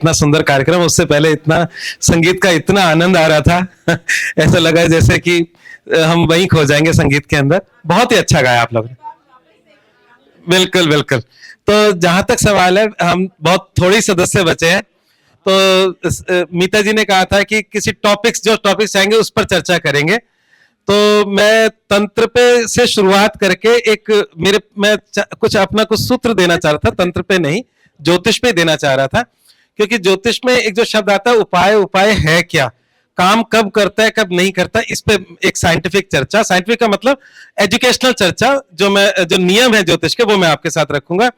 इतना सुंदर कार्यक्रम, उससे पहले इतना संगीत का इतना आनंद आ रहा था ऐसा लगा जैसे कि हम वहीं खो जाएंगे संगीत के अंदर। बहुत ही अच्छा गाया आप लोग ने। बिल्कुल बिल्कुल। तो जहां तक सवाल है, हम बहुत थोड़ी सदस्य बचे हैं, तो मीता जी ने कहा था कि किसी जो टॉपिक्स आएंगे उस पर चर्चा करेंगे। तो मैं तंत्र पे से शुरुआत करके मैं कुछ सूत्र देना चाह रहा था, तंत्र पे नहीं, ज्योतिष पे देना चाह रहा था। क्योंकि ज्योतिष में एक जो शब्द आता है उपाय, उपाय है क्या, काम कब करता है कब नहीं करता, इस पे एक साइंटिफिक चर्चा, साइंटिफिक का मतलब एजुकेशनल चर्चा, जो नियम है ज्योतिष के वो मैं आपके साथ रखूंगा।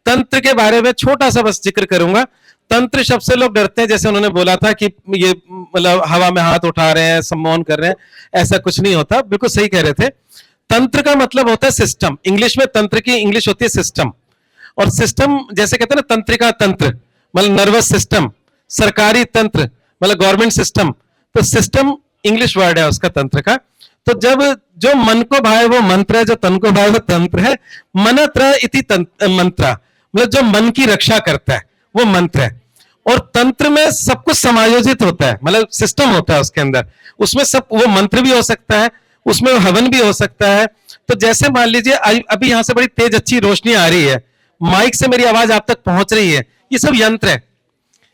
तंत्र के बारे में छोटा सा बस जिक्र करूंगा। तंत्र शब्द से लोग डरते हैं, जैसे उन्होंने बोला था कि ये मतलब हवा में हाथ उठा रहे हैं, सम्मोहन कर रहे हैं, ऐसा कुछ नहीं होता, बिल्कुल सही कह रहे थे। तंत्र का मतलब होता है सिस्टम। इंग्लिश में तंत्र की इंग्लिश होती है सिस्टम। और सिस्टम जैसे कहते हैं ना, तंत्रिका तंत्र मतलब नर्वस सिस्टम, सरकारी तंत्र मतलब गवर्नमेंट सिस्टम। तो सिस्टम इंग्लिश वर्ड है उसका, तंत्र का। तो जब जो मन को भाए वो मंत्र है, जो तन को भाए वो तंत्र है। मनत्र इति मंत्र, मतलब जो मन की रक्षा करता है वो मंत्र है। और तंत्र में सब कुछ समायोजित होता है, मतलब सिस्टम होता है उसके अंदर। उसमें सब, वो मंत्र भी हो सकता है, उसमें हवन भी हो सकता है। तो जैसे मान लीजिए अभी यहां से बड़ी तेज अच्छी रोशनी आ रही है, माइक से मेरी आवाज आप तक पहुंच रही है, ये सब यंत्र है।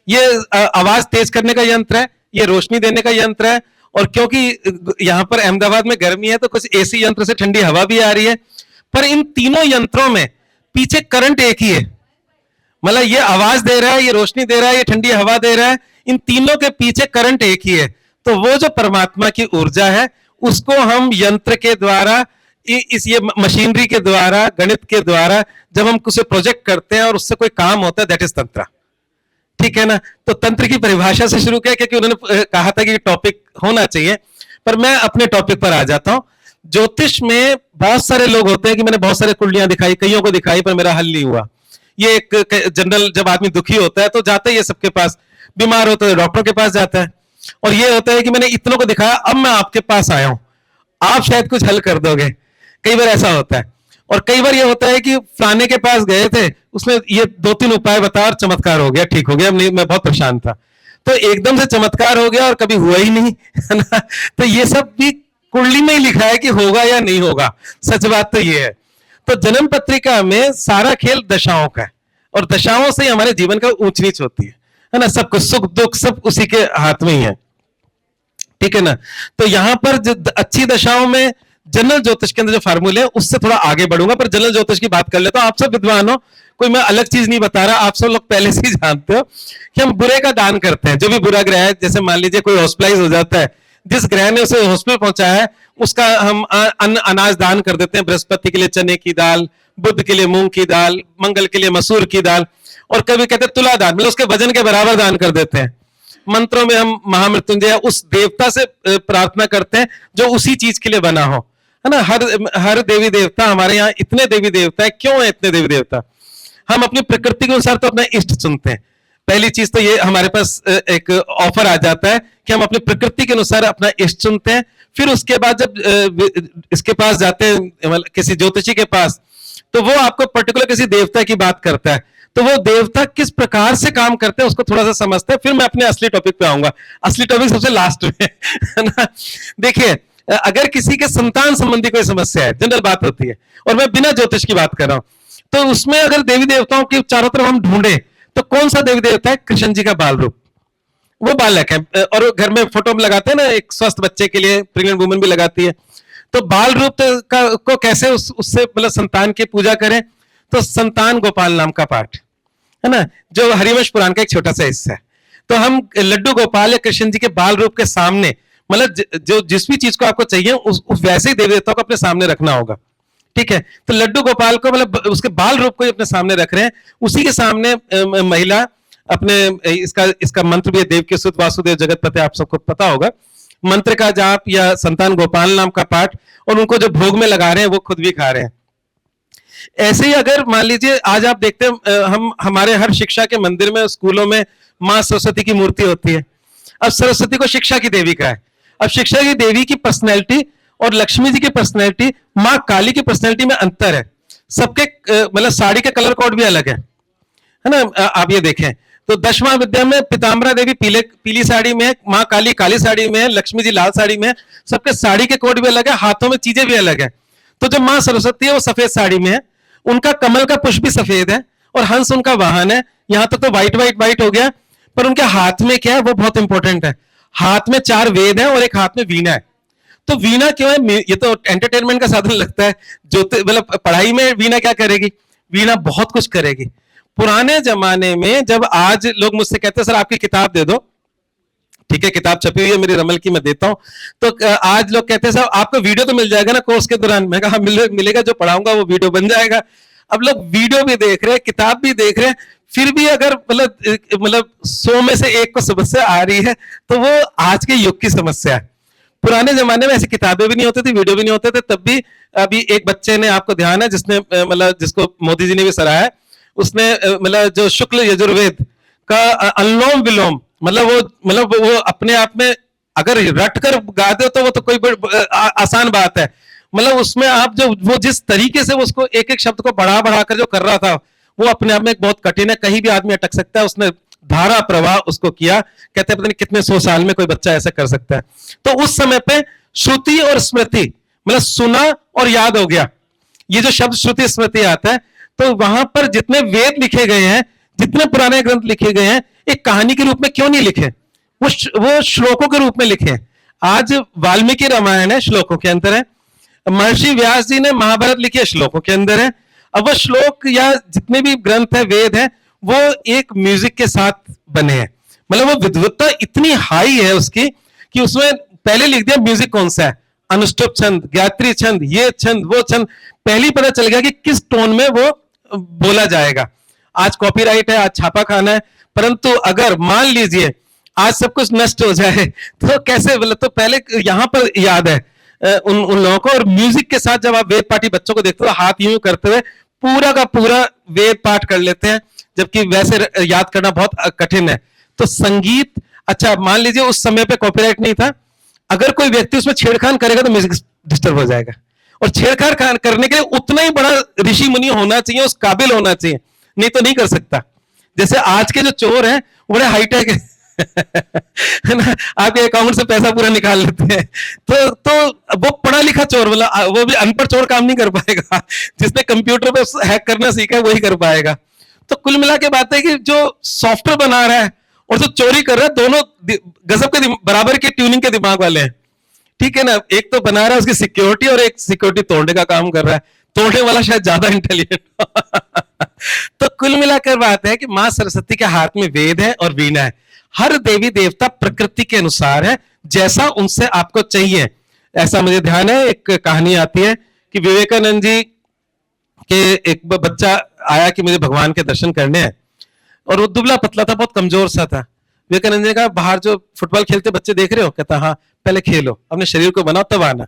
ये आवाज तेज करने का यंत्र है, ये रोशनी देने का यंत्र है। और क्योंकि यहां पर अहमदाबाद में गर्मी है तो कुछ एसी यंत्र से ठंडी हवा भी आ रही है। पर इन तीनों यंत्रों में पीछे करंट एक ही है, मतलब ये आवाज दे रहा है, ये रोशनी दे रहा है, ये ठंडी हवा दे रहा है, इन तीनों के पीछे करंट एक ही है। तो वो जो परमात्मा की ऊर्जा है उसको हम यंत्र के द्वारा, ये मशीनरी के द्वारा, गणित के द्वारा जब हम उसे प्रोजेक्ट करते हैं और उससे कोई काम होता है, दैट इज तंत्र। ठीक है ना। तो तंत्र की परिभाषा से शुरू किया क्योंकि उन्होंने कहा था कि टॉपिक होना चाहिए, पर मैं अपने टॉपिक पर आ जाता हूं। ज्योतिष में बहुत सारे लोग होते हैं कि मैंने बहुत सारे कुंडलियां दिखाई, कईयों को दिखाई, पर मेरा हल नहीं हुआ। ये एक जनरल, जब आदमी दुखी होता है तो जाता है ये सबके पास, बीमार होता है डॉक्टर के पास जाता है। और ये होता है कि मैंने इतनों को दिखाया, अब मैं आपके पास आया हूं, आप शायद कुछ हल कर दोगे। कई बार ऐसा होता है। और कई बार ये होता है कि फलाने के पास गए थे, उसने ये 2-3 उपाय बताया और चमत्कार हो गया, ठीक हो गया, मैं बहुत परेशान था, तो एकदम से चमत्कार हो गया और कभी हुआ ही नहीं, है ना। तो ये सब भी कुंडली में ही लिखा है कि होगा या नहीं होगा, सच बात तो ये है। तो जन्म पत्रिका में सारा खेल दशाओं का है, और दशाओं से ही हमारे जीवन का ऊंच नीच होती है ना। सब कुछ सुख दुख सब उसी के हाथ में ही है, ठीक है ना। तो यहां पर जो अच्छी दशाओं में जनरल ज्योतिष के अंदर जो फार्मूले हैं उससे थोड़ा आगे बढ़ूंगा, पर जनरल ज्योतिष की बात कर लेता हूं। आप सब विद्वान हो, कोई मैं अलग चीज नहीं बता रहा, आप सब लोग पहले से ही जानते हो कि हम बुरे का दान करते हैं। जो भी बुरा ग्रह है, जैसे मान लीजिए कोई हॉस्पिटलाइज हो जाता है, जिस ग्रह ने उसे हॉस्पिटल पहुंचाया है उसका हम अनाज दान कर देते हैं। बृहस्पति के लिए चने की दाल, बुध के लिए मूंग की दाल, मंगल के लिए मसूर की दाल, और कभी कहते हैं तुला दान, मतलब उसके वजन के बराबर दान कर देते हैं। मंत्रों में हम महामृत्युंजय उस देवता से प्रार्थना करते हैं जो उसी चीज के लिए बना हो, है ना। हर देवी देवता, हमारे यहाँ इतने देवी देवता है, क्यों है इतने देवी देवता? हम अपनी प्रकृति के अनुसार तो अपना इष्ट चुनते हैं। पहली चीज तो ये हमारे पास एक ऑफर आ जाता है कि हम अपनी प्रकृति के अनुसार अपना इष्ट चुनते हैं। फिर उसके बाद जब इसके पास जाते हैं, किसी ज्योतिषी के पास, तो वो आपको पर्टिकुलर किसी देवता की बात करता है। तो वो देवता किस प्रकार से काम करते हैं उसको थोड़ा सा समझते हैं। फिर मैं अपने असली टॉपिक पे आऊंगा। असली टॉपिक सबसे लास्ट में, है ना। देखिए, अगर किसी के संतान संबंधी कोई समस्या है, जनरल बात होती है, और मैं बिना ज्योतिष की बात कर रहा हूं, तो उसमें अगर देवी देवताओं के चारों तरफ हम ढूंढे तो कौन सा देवी देवता है? कृष्ण जी का बाल रूप, वो बालक है। और घर में फोटो में लगाते हैं ना, एक स्वस्थ बच्चे के लिए प्रेग्नेंट वुमन भी लगाती है। तो बाल रूप को कैसे उससे मतलब संतान की पूजा करें? तो संतान गोपाल नाम का पाठ है ना, जो हरिवंश पुराण का एक छोटा सा हिस्सा है। तो हम लड्डू गोपाल या कृष्ण जी के बाल रूप के सामने, मतलब जो जिस भी चीज को आपको चाहिए उस वैसे ही देवी देवताओं को अपने सामने रखना होगा, ठीक है। तो लड्डू गोपाल को मतलब उसके बाल रूप को अपने सामने रख रहे हैं, उसी के सामने महिला अपने इसका मंत्र भी है, देव के सुत वासुदेव जगत पते, आप सबको पता होगा। मंत्र का जाप या संतान गोपाल नाम का पाठ, और उनको जो भोग में लगा रहे हैं वो खुद भी खा रहे हैं। ऐसे ही अगर मान लीजिए आज आप देखते हैं, हमारे हर शिक्षा के मंदिर में, स्कूलों में माँ सरस्वती की मूर्ति होती है। अब सरस्वती को शिक्षा की देवी का है। अब शिक्षा की देवी की पर्सनैलिटी और लक्ष्मी जी की पर्सनैलिटी, माँ काली की पर्सनैलिटी में अंतर है। सबके मतलब साड़ी के कलर कोड भी अलग है ना। आप ये देखें, तो 10 महाविद्या में पीताम्बरा देवी पीली साड़ी में है, माँ काली काली साड़ी में है, लक्ष्मी जी लाल साड़ी में है, सबके साड़ी के कोड भी अलग है, हाथों में चीजें भी अलग है। तो जब माँ सरस्वती है वो सफेद साड़ी में है, उनका कमल का पुष्प भी सफेद है और हंस उनका वाहन है। यहां तक तो व्हाइट व्हाइट व्हाइट हो गया, पर उनके हाथ में क्या है वो बहुत इंपॉर्टेंट है। हाथ में 4 वेद है और एक हाथ में वीणा है। तो वीणा क्यों है? ये तो एंटरटेनमेंट का साधन लगता है। जो मतलब पढ़ाई में वीणा क्या करेगी? वीणा बहुत कुछ करेगी। पुराने जमाने में जब आज लोग मुझसे कहते हैं सर आपकी किताब दे दो, ठीक है किताब छपी हुई है मेरी रमल की, मैं देता हूं, तो आज लोग कहते हैं साहब आपको वीडियो तो मिल जाएगा ना कोर्स के दौरान। मैं कहा मिलेगा, जो पढ़ाऊंगा वो वीडियो बन जाएगा। अब लोग वीडियो भी देख रहे हैं, किताब भी देख रहे हैं, फिर भी अगर मतलब 100 में से 1 को समस्या आ रही है तो वो आज के युग की समस्या है। पुराने जमाने में ऐसी किताबें भी नहीं होती थी, वीडियो भी नहीं होते थे, तब भी अभी एक बच्चे ने, आपको ध्यान है, जिसने मतलब जिसको मोदी जी ने भी सराहा है, उसने मतलब जो शुक्ल यजुर्वेद का अनुलोम विलोम, मतलब वो अपने आप में अगर रट कर गा दो तो वो तो कोई आसान बात है। मतलब उसमें आप जो वो जिस तरीके से उसको एक एक शब्द को बढ़ा बढ़ा कर जो कर रहा था वो अपने आप में बहुत कठिन है, कहीं भी आदमी अटक सकता है। उसने धारा प्रवाह उसको किया, कहते हैं पता नहीं कितने 100 साल में कोई बच्चा ऐसा कर सकता है। तो उस समय पे श्रुति और स्मृति, मतलब सुना और याद हो गया, ये जो शब्द श्रुति स्मृति आता है, तो वहां पर जितने वेद लिखे गए हैं, जितने पुराने ग्रंथ लिखे गए हैं, एक कहानी के रूप में क्यों नहीं लिखे? वो श्लोकों के रूप में लिखे। आज वाल्मीकि रामायण है, श्लोकों के अंदर है। महर्षि व्यास जी ने महाभारत लिखी है, श्लोकों के अंदर है। अब वो श्लोक या जितने भी ग्रंथ है, वेद है, वो एक म्यूजिक के साथ बने हैं। मतलब वो विद्वत्ता इतनी हाई है उसकी कि उसमें पहले लिख दिया म्यूजिक कौन सा है, अनुष्टुप छंद, गायत्री छंद, ये छंद वो छंद, पहले ही पता चल गया कि किस टोन में वो बोला जाएगा। आज कॉपीराइट है, आज छापा खाना है, परंतु अगर मान लीजिए आज सब कुछ नष्ट हो जाए तो कैसे, मतलब तो पहले यहां पर याद है उन लोगों को। और म्यूजिक के साथ जब आप वेद पाठी बच्चों को देखते हो, हाथ यूं करते हुए पूरा का पूरा वेद पाठ कर लेते हैं, जबकि वैसे याद करना बहुत कठिन है। तो संगीत, अच्छा मान लीजिए उस समय पे कॉपीराइट नहीं था, अगर कोई व्यक्ति उसमें छेड़खान करेगा तो म्यूजिक डिस्टर्ब हो जाएगा। और छेड़खान करने के लिए उतना ही बड़ा ऋषि मुनि होना चाहिए, उस काबिल होना चाहिए, नहीं तो नहीं कर सकता। जैसे आज के जो चोर हैं वो बड़े हाईटेक है ना, आपके अकाउंट से पैसा पूरा निकाल लेते हैं। तो वो पढ़ा लिखा चोर, मतलब वो भी अनपढ़ चोर काम नहीं कर पाएगा। जिसने कंप्यूटर पे हैक करना सीखा है वही कर पाएगा। तो कुल मिला के बात है कि जो सॉफ्टवेयर बना रहा है और जो चोरी कर रहा है, दोनों गजब के बराबर के ट्यूनिंग के दिमाग वाले हैं, ठीक है ना। एक तो बना रहा है उसकी सिक्योरिटी और एक सिक्योरिटी तोड़ने का काम कर रहा है। तोड़ने वाला शायद ज्यादा इंटेलिजेंट तो कुल मिलाकर बात है कि मां सरस्वती के हाथ में वेद है और वीणा है। हर देवी देवता प्रकृति के अनुसार है, जैसा उनसे आपको चाहिए। ऐसा मुझे ध्यान है, एक कहानी आती है कि विवेकानंद जी के एक बच्चा आया कि मुझे भगवान के दर्शन करने हैं, और वो दुबला पतला था, बहुत कमजोर सा था। विवेकानंद जी ने कहा बाहर जो फुटबॉल खेलते बच्चे देख रहे हो? कहता हाँ। पहले खेलो, अपने शरीर को बनाओ तब आना।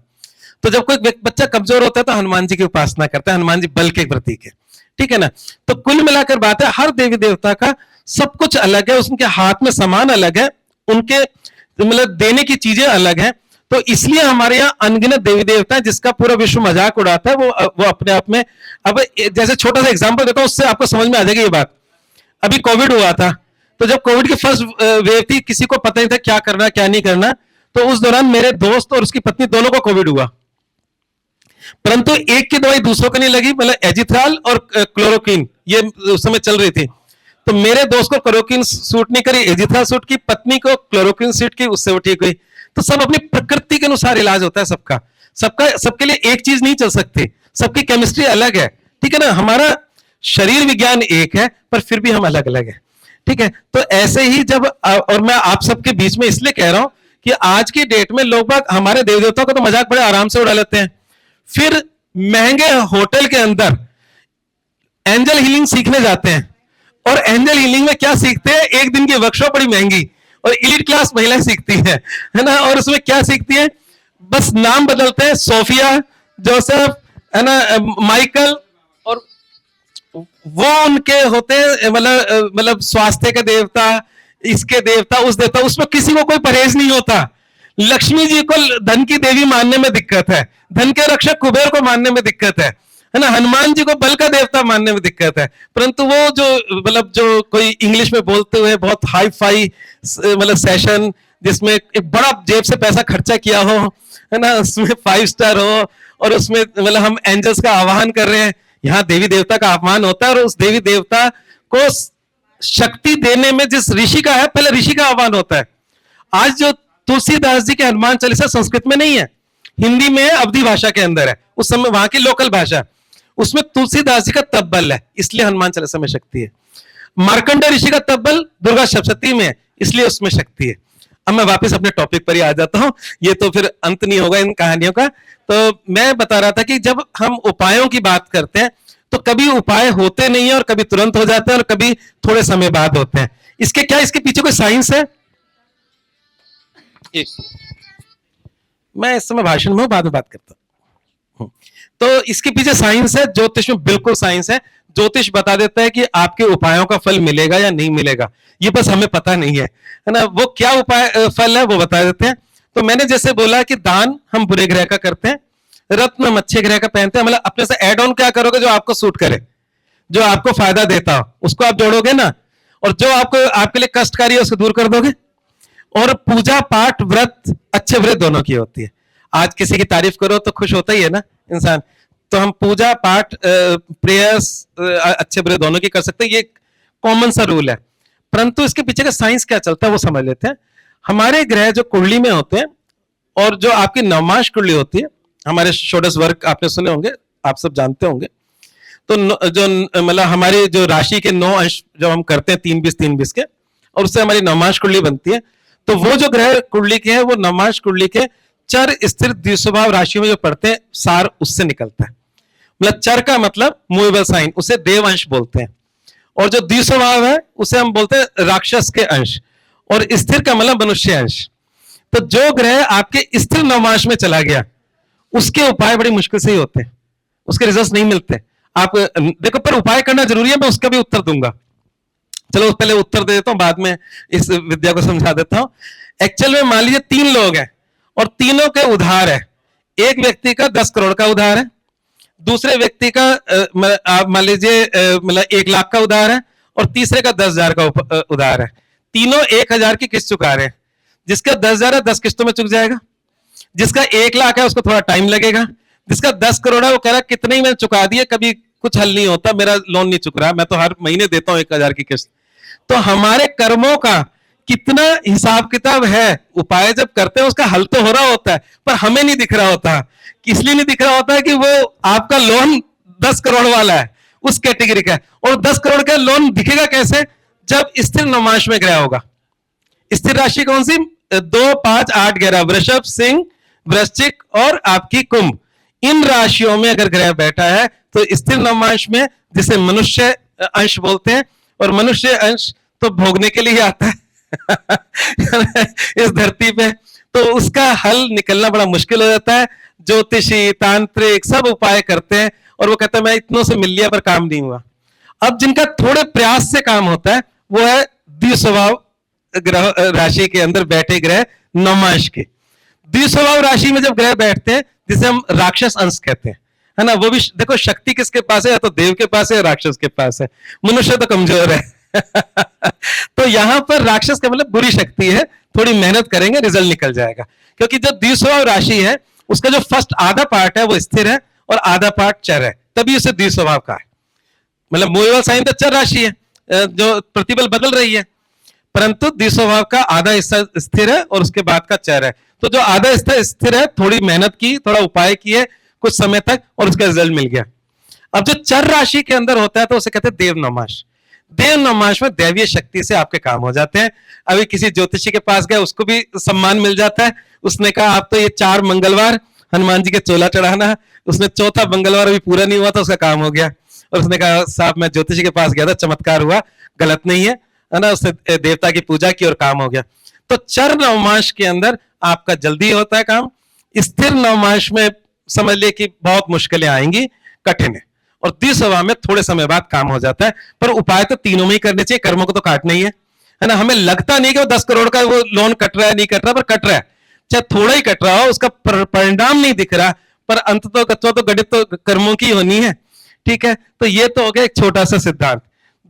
तो जब कोई बच्चा कमजोर होता है तो हनुमान जी की उपासना करता है, हनुमान जी बल के प्रतीक है, ठीक है ना। तो कुल मिलाकर बात है, हर देवी देवता का सब कुछ अलग है, उनके हाथ में सामान अलग है, उनके मतलब देने की चीजें अलग है। तो इसलिए हमारे यहाँ अनगिनत देवी देवता है, जिसका पूरा विश्व मजाक उड़ाता है। वो अपने आप में, अब जैसे छोटा सा एग्जांपल देता हूं, उससे आपको समझ में आ जाएगी ये बात। अभी कोविड हुआ था, तो जब कोविड की फर्स्ट वेव थी, किसी को पता नहीं था क्या करना क्या नहीं करना। तो उस दौरान मेरे दोस्त और उसकी पत्नी दोनों को कोविड हुआ, परंतु एक की दवाई दूसरों को नहीं लगी, मतलब एजिथ्राल और क्लोरोक्विन ये उस समय चल रही थी। तो मेरे दोस्त को क्लोरोक्विन सूट नहीं करी, एजिथ्राल सूट की, पत्नी को क्लोरोक्विन सूट की, उससे वो ठीक हुई। तो सब अपनी प्रकृति के अनुसार इलाज होता है सबका। सबके लिए एक चीज नहीं चल सकती, सबकी केमिस्ट्री अलग है, ठीक है ना। हमारा शरीर विज्ञान एक है, पर फिर भी हम अलग अलग है, ठीक है। तो ऐसे ही जब, और मैं आप सबके बीच में इसलिए कह रहा हूं कि आज की डेट में लोग बाग हमारे देवी देवताओं का तो मजाक बड़े आराम से उड़ा लेते हैं, फिर महंगे होटल के अंदर एंजल हीलिंग सीखने जाते हैं, और एंजल हीलिंग में क्या सीखते हैं? एक दिन की वर्कशॉप बड़ी महंगी, और एलीट क्लास महिलाएं सीखती हैं, है ना। और उसमें क्या सीखती हैं? बस नाम बदलते हैं, सोफिया, जोसेफ, है ना, माइकल, और वो उनके होते हैं मतलब स्वास्थ्य के देवता, इसके देवता, उस देवता, उसमें किसी को कोई परहेज नहीं होता। लक्ष्मी जी को धन की देवी मानने में दिक्कत है, धन के रक्षक कुबेर को मानने में दिक्कत है है ना। हनुमान जी को बल का देवता मानने में दिक्कत है, परंतु वो जो मतलब जो कोई इंग्लिश में बोलते हुए बहुत हाई फाई मतलब सेशन जिसमें एक बड़ा जेब से पैसा खर्चा किया हो, है ना, उसमें 5 स्टार हो और उसमें मतलब हम एंजल्स का आह्वान कर रहे हैं, यहाँ देवी देवता का अपमान होता है और उस देवी देवता को शक्ति देने में जिस ऋषि का है, पहले ऋषि का आह्वान होता है। आज जो तुलसीदास जी के हनुमान चालीसा संस्कृत में नहीं है, हिंदी में है, अवधी भाषा के अंदर है, उस समय वहां की लोकल भाषा, उसमें तुलसीदास जी का तब्बल है, इसलिए हनुमान चालीसा में शक्ति है। मार्कंड ऋषि का तब्बल दुर्गा सप्तशती में है, इसलिए उसमें शक्ति है। अब मैं वापस अपने टॉपिक पर ही आ जाता हूं, ये तो फिर अंत नहीं होगा इन कहानियों का। तो मैं बता रहा था कि जब हम उपायों की बात करते हैं तो कभी उपाय होते नहीं है और कभी तुरंत हो जाते हैं और कभी थोड़े समय बाद होते हैं। इसके पीछे कोई साइंस है? मैं इस समय भाषण में बाद में बात करता हूं। तो इसके पीछे साइंस है, ज्योतिष में बिल्कुल साइंस है। ज्योतिष बता देता है कि आपके उपायों का फल मिलेगा या नहीं मिलेगा, ये बस हमें पता नहीं है ना। वो क्या उपाय फल है वो बता देते हैं। तो मैंने जैसे बोला कि दान हम बुरे ग्रह का करते हैं, रत्न हम अच्छे ग्रह का पहनते हैं, मतलब अपने से एड ऑन क्या करोगे जो आपको सूट करे, जो आपको फायदा देता हो उसको आप जोड़ोगे ना, और जो आपको आपके लिए कष्टकारी है उसको दूर कर दोगे। और पूजा पाठ व्रत, अच्छे व्रत दोनों की होती है। आज किसी की तारीफ करो तो खुश होता ही है ना इंसान, तो हम पूजा पाठ प्रेयर्स अच्छे बुरे दोनों की कर सकते हैं, ये कॉमन सा रूल है। परंतु इसके पीछे का साइंस क्या चलता है वो समझ लेते हैं। हमारे ग्रह जो कुंडली में होते हैं और जो आपकी नवमाश कुंडली होती है, हमारे षोडश वर्ग आपने सुने होंगे, आप सब जानते होंगे। तो जो मतलब हमारी जो राशि के 9 अंश जब हम करते हैं 3-20 के, और उससे हमारी नवमाश कुंडली बनती है, तो वो जो ग्रह कुंडली के है वो नवमाश कुंडली के चर स्थिर द्विस्वभाव राशियों में जो पढ़ते हैं सार उससे निकलता है। मतलब चर का मतलब मूवेबल साइन, उसे देव अंश बोलते हैं, और जो द्विस्वभाव है उसे हम बोलते हैं राक्षस के अंश, और स्थिर का मतलब मनुष्य अंश। तो जो ग्रह आपके स्थिर नवमाश में चला गया उसके उपाय बड़ी मुश्किल से ही होते हैं, उसके रिजल्ट नहीं मिलते। आप देखो, पर उपाय करना जरूरी है, मैं उसका भी उत्तर दूंगा। चलो पहले उत्तर दे देता हूं, बाद में इस विद्या को समझा देता हूं। एक्चुअल में मान लीजिए 3 लोग हैं और तीनों के उधार है। एक व्यक्ति का 10 करोड़ का उधार है, दूसरे व्यक्ति का आप मान लीजिए मतलब 1 लाख का उधार है, और तीसरे का 10,000 का उधार है। तीनों 1,000 की किस्त चुका रहे हैं। जिसका 10,000 है 10 किस्तों में चुक जाएगा, जिसका 1 लाख है उसको थोड़ा टाइम लगेगा, जिसका 10 करोड़ है वो कह रहा है कितने ही मैंने चुका दिए, कभी कुछ हल नहीं होता, मेरा लोन नहीं चुक रहा, मैं तो हर महीने देता हूं 1,000 की किस्त। तो हमारे कर्मों का कितना हिसाब किताब है, उपाय जब करते हैं उसका हल तो हो रहा होता है, पर हमें नहीं दिख रहा होता। इसलिए नहीं दिख रहा होता है कि वो आपका लोन 10 करोड़ वाला है, उस कैटेगरी का है, और 10 करोड़ का लोन दिखेगा कैसे, जब स्थिर नवमाश में ग्रह होगा। स्थिर राशि कौन सी? 2, 5, 8, 11, वृषभ, सिंह, वृश्चिक और आपकी कुंभ, इन राशियों में अगर ग्रह बैठा है तो स्थिर नवमाश में, जिसे मनुष्य अंश बोलते हैं, और मनुष्य अंश तो भोगने के लिए आता है इस धरती पे, तो उसका हल निकलना बड़ा मुश्किल हो जाता है। ज्योतिषी, तांत्रिक सब उपाय करते हैं और वो कहते हैं मैं इतनों से मिल लिया पर काम नहीं हुआ। अब जिनका थोड़े प्रयास से काम होता है वो है द्विस्वभाव ग्रह राशि के अंदर बैठे ग्रह नवमाश के। द्विस्वभाव राशि में जब ग्रह बैठते हैं, जिसे हम राक्षस अंश कहते हैं, है ना, वो भी देखो शक्ति किसके पास है, या तो देव के पास है या राक्षस के पास है, मनुष्य तो कमजोर है तो यहां पर राक्षस का मतलब बुरी शक्ति है, थोड़ी मेहनत करेंगे रिजल्ट निकल जाएगा। क्योंकि जो द्विस्वभाव राशि है उसका जो फर्स्ट आधा पार्ट है वो स्थिर है और आधा पार्ट चर है, तभी उसे द्विस्वभाव का है। मतलब मूवेबल साइन तो चर राशि है जो प्रतिबल बदल रही है, परंतु द्विस्वभाव का आधा हिस्सा स्थिर है और उसके बाद का चर है। तो जो आधा हिस्सा स्थिर है, थोड़ी मेहनत की, थोड़ा उपाय किए कुछ समय तक और उसका रिजल्ट मिल गया। अब जो चर राशि के अंदर होता है तो उसे कहते हैं देव नवमाश। देव नवमाश में दैवीय शक्ति से आपके काम हो जाते हैं। अभी किसी ज्योतिषी के पास गए, उसको भी सम्मान मिल जाता है। उसने कहा आप तो ये 4 मंगलवार हनुमान जी के चोला चढ़ाना, उसने 4था मंगलवार अभी पूरा नहीं हुआ तो उसका काम हो गया। और उसने कहा साहब मैं ज्योतिषी के पास गया था, चमत्कार हुआ, गलत नहीं है ना, उसने देवता की पूजा की और काम हो गया। तो चर नवमाश के अंदर आपका जल्दी होता है काम। स्थिर नवमाश में समझ लिए कि बहुत मुश्किलें आएंगी, कठिन है, और द्विस्वभाव में थोड़े समय बाद काम हो जाता है। पर उपाय तो तीनों में ही करने चाहिए, कर्मों को तो काटना ही है ना। हमें लगता नहीं कि वो 10 करोड़ का वो लोन कट रहा है, नहीं कट रहा, पर कट रहा है, चाहे थोड़ा ही कट रहा हो, उसका परिणाम नहीं दिख रहा, पर अंत तो गणित तो कर्मों की होनी है। ठीक है, तो ये तो हो गया एक छोटा सा सिद्धांत।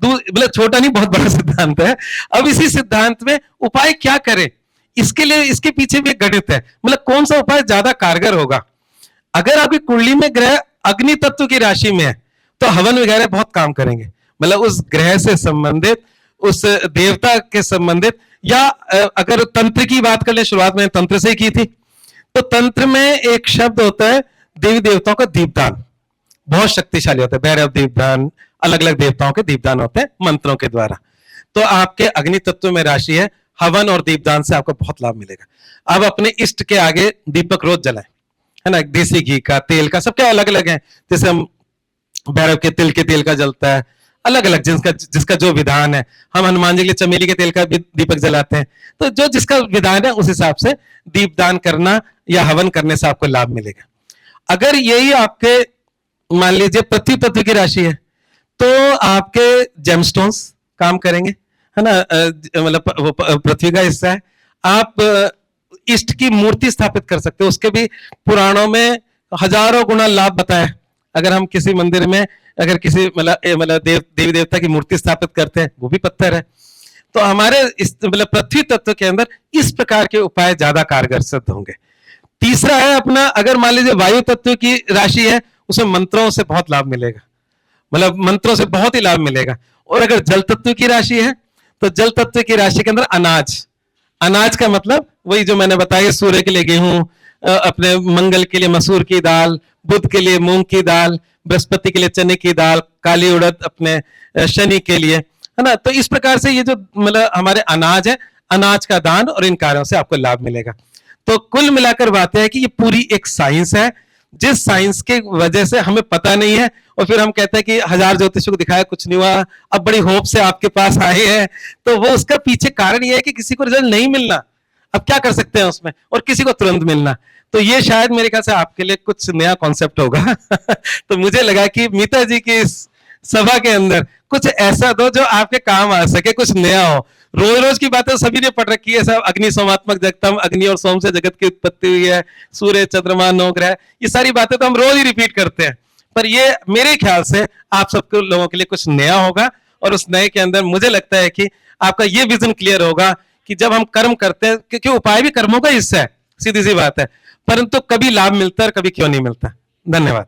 मतलब छोटा नहीं, बहुत बड़ा सिद्धांत है। अब इसी सिद्धांत में उपाय क्या करें, इसके लिए इसके पीछे भी एक गणित है। मतलब कौन सा उपाय ज्यादा कारगर होगा। अगर आपकी कुंडली में ग्रह अग्नि तत्व की राशि में है तो हवन वगैरह बहुत काम करेंगे। मतलब उस ग्रह से संबंधित, उस देवता के संबंधित, या अगर तंत्र की बात कर ले, शुरुआत में तंत्र से ही की थी, तो तंत्र में एक शब्द होता है देवी देवताओं का दीपदान, बहुत शक्तिशाली होता है। भैरव दीपदान, अलग अलग देवताओं के दीपदान होते हैं मंत्रों के द्वारा। तो आपके अग्नि तत्व में राशि है, हवन और दीपदान से आपको बहुत लाभ मिलेगा। अब अपने इष्ट के आगे दीपक रोज जलाएं, है ना। देसी घी का, तेल का, सबके अलग अलग है। जैसे हम भैरव के तिल के तेल का जलता है, अलग अलग जिसका जिसका जो विधान है। हम हनुमान जी के लिए चमेली के तेल का भी दीपक जलाते हैं। तो जो जिसका विधान है उस हिसाब से दीपदान करना या हवन करने से आपको लाभ मिलेगा। अगर यही आपके मान लीजिए पृथ्वी तत्व की राशि है तो आपके जेमस्टोन्स काम करेंगे, है ना। मतलब पृथ्वी का हिस्सा है। आप इष्ट की मूर्ति स्थापित कर सकते हो, उसके भी पुराणों में हजारों गुना लाभ बताया। अगर हम किसी मंदिर में अगर किसी मतलब देवी देवता की मूर्ति स्थापित करते हैं, वो भी पत्थर है। तो हमारे इस मतलब पृथ्वी तत्व के अंदर इस प्रकार के उपाय ज्यादा कारगर सिद्ध होंगे। तीसरा है अपना, अगर मान लीजिए वायु तत्व की राशि है, उसमें मंत्रों से बहुत लाभ मिलेगा। मतलब मंत्रों से बहुत ही लाभ मिलेगा। और अगर जल तत्व की राशि है तो जल तत्व की राशि के अंदर अनाज, अनाज का मतलब वही जो मैंने बताया, सूर्य के लिए गेहूं, अपने मंगल के लिए मसूर की दाल, बुध के लिए मूंग की दाल, बृहस्पति के लिए चने की दाल, काली उड़द अपने शनि के लिए, है ना। तो इस प्रकार से ये जो मतलब हमारे अनाज है, अनाज का दान और इन कार्यों से आपको लाभ मिलेगा। तो कुल मिलाकर बात है कि ये पूरी एक साइंस है, जिस साइंस के वजह से हमें पता नहीं है और फिर हम कहते हैं कि 1000 ज्योतिषों को दिखाया कुछ नहीं हुआ, अब बड़ी होप से आपके पास आए हैं। तो वो उसका पीछे कारण ये है कि किसी को रिजल्ट नहीं मिलना, अब क्या कर सकते हैं उसमें, और किसी को तुरंत मिलना। तो ये शायद मेरे ख्याल से आपके लिए कुछ नया कॉन्सेप्ट होगा। तो मुझे लगा कि मीता जी की इस सभा के अंदर कुछ ऐसा दो जो आपके काम आ सके, कुछ नया हो। रोज रोज की बातें सभी ने पढ़ रखी है, सब अग्नि सोमात्मक जगतम, अग्नि और सोम से जगत की उत्पत्ति हुई है, सूर्य चंद्रमा नौ ग्रह, ये सारी बातें तो हम रोज ही रिपीट करते हैं। पर ये मेरे ख्याल से आप सबके लोगों के लिए कुछ नया होगा, और उस नए के अंदर मुझे लगता है कि आपका ये विजन क्लियर होगा कि जब हम कर्म करते हैं, क्योंकि उपाय भी कर्मों का हिस्सा है, सीधी सी बात है, परंतु कभी लाभ मिलता है और कभी क्यों नहीं मिलता। धन्यवाद।